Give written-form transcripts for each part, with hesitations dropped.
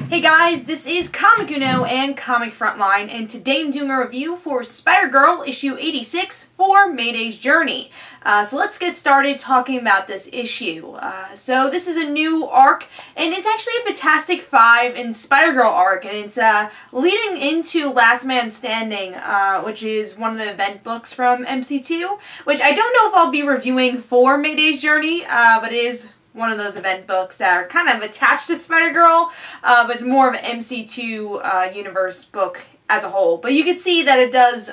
Hey guys, this is Comic Uno and Comic Frontline, and today I'm doing a review for Spider-Girl issue 86 for Mayday's Journey. So let's get started talking about this issue. So this is a new arc, and it's actually a Fantastic Five and Spider-Girl arc, and it's leading into Last Man Standing, which is one of the event books from MC2, which I don't know if I'll be reviewing for Mayday's Journey, but it is one of those event books that are kind of attached to Spider-Girl, but it's more of an MC2 universe book as a whole. But you can see that it does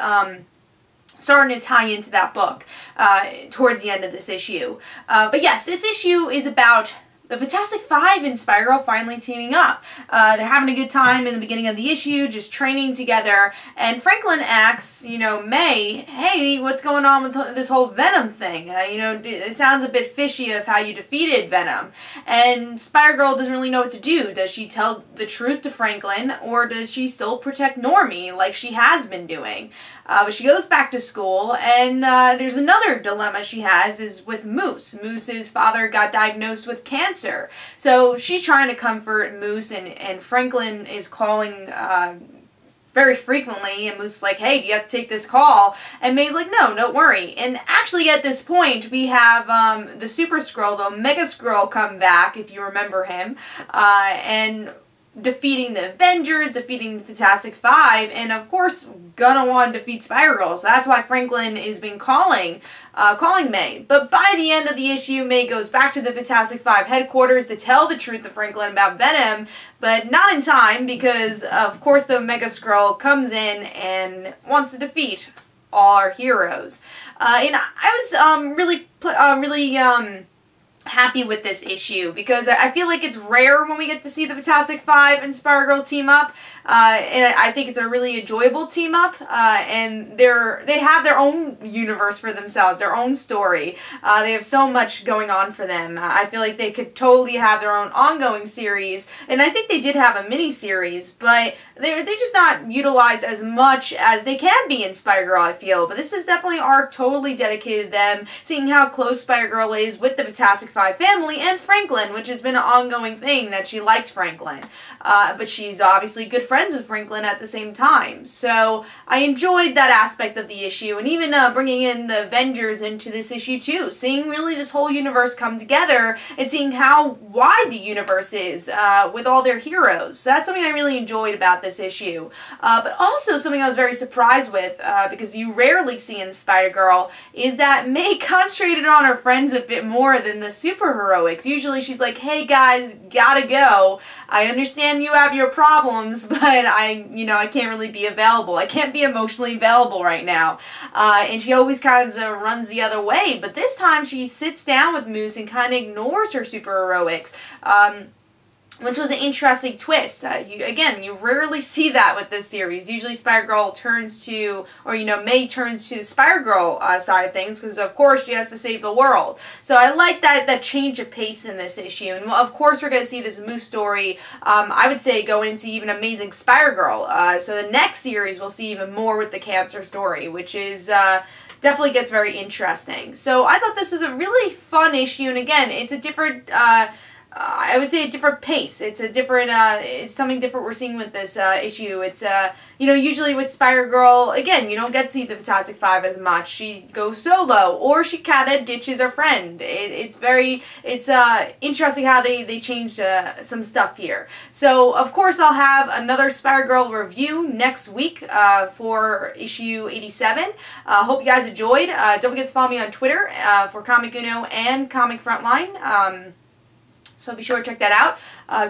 starting to tie into that book towards the end of this issue. But yes, this issue is about the Fantastic Five and Spider-Girl finally teaming up. They're having a good time in the beginning of the issue, just training together, and Franklin asks, May, hey, what's going on with this whole Venom thing? It sounds a bit fishy of how you defeated Venom. And Spider-Girl doesn't really know what to do. Does she tell the truth to Franklin, or does she still protect Normie like she has been doing? But she goes back to school, and there's another dilemma she has is with Moose. Moose's father got diagnosed with cancer. So she's trying to comfort Moose, and Franklin is calling very frequently, and Moose is like, hey, do you have to take this call? And May's like, no, don't worry. And actually at this point, we have the Super Skrull, the Mega Skrull, come back, if you remember him, and defeating the Avengers, defeating the Fantastic Five, and of course gonna want to defeat Spider-Girl. So that's why Franklin has been calling May. But by the end of the issue, May goes back to the Fantastic Five headquarters to tell the truth to Franklin about Venom, but not in time because of course the Mega Skrull comes in and wants to defeat all our heroes. And I was really happy with this issue because I feel like it's rare when we get to see the Fantastic Five and Spider-Girl team up, and I think it's a really enjoyable team up, and they have their own universe for themselves, their own story. They have so much going on for them. I feel like they could totally have their own ongoing series, and I think they did have a mini-series, but they're just not utilized as much as they can be in Spider-Girl, I feel. But this is definitely an arc totally dedicated to them, seeing how close Spider-Girl is with the Fantastic Five family and Franklin, which has been an ongoing thing that she likes Franklin. But she's obviously good friends with Franklin at the same time. So I enjoyed that aspect of the issue, and even bringing in the Avengers into this issue too. Seeing really this whole universe come together and seeing how wide the universe is with all their heroes. So that's something I really enjoyed about this issue. But also something I was very surprised with, because you rarely see in Spider-Girl, is that May concentrated on her friends a bit more than the superheroics. Usually she's like, hey guys, gotta go. I understand you have your problems, but I can't really be available. I can't be emotionally available right now. And she always kind of runs the other way, but this time she sits down with Moose and kind of ignores her superheroics. Which was an interesting twist. You rarely see that with this series. Usually Spider-Girl turns to, or May turns to the Spider-Girl side of things, because of course she has to save the world. So I like that change of pace in this issue. And of course we're going to see this Moose story, I would say, go into even Amazing Spider-Girl. So the next series we'll see even more with the cancer story, which is definitely gets very interesting. So I thought this was a really fun issue, and again, it's a different I would say a different pace. It's a different, it's something different we're seeing with this issue. It's, usually with Spider-Girl, again, you don't get to see the Fantastic Five as much. She goes solo, or she kind of ditches her friend. It's interesting how they changed some stuff here. So, of course, I'll have another Spider-Girl review next week for issue 87. Hope you guys enjoyed. Don't forget to follow me on Twitter for Comic Uno and Comic Frontline. So be sure to check that out.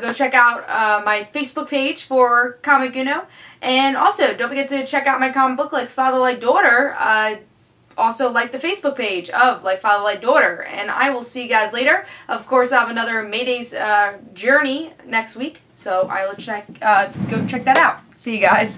Go check out my Facebook page for Comic Uno. And also, don't forget to check out my comic book, Like Father, Like Daughter. Also, like the Facebook page of Like Father, Like Daughter. And I will see you guys later. Of course, I'll have another Mayday's Journey next week. So I will go check that out. See you guys.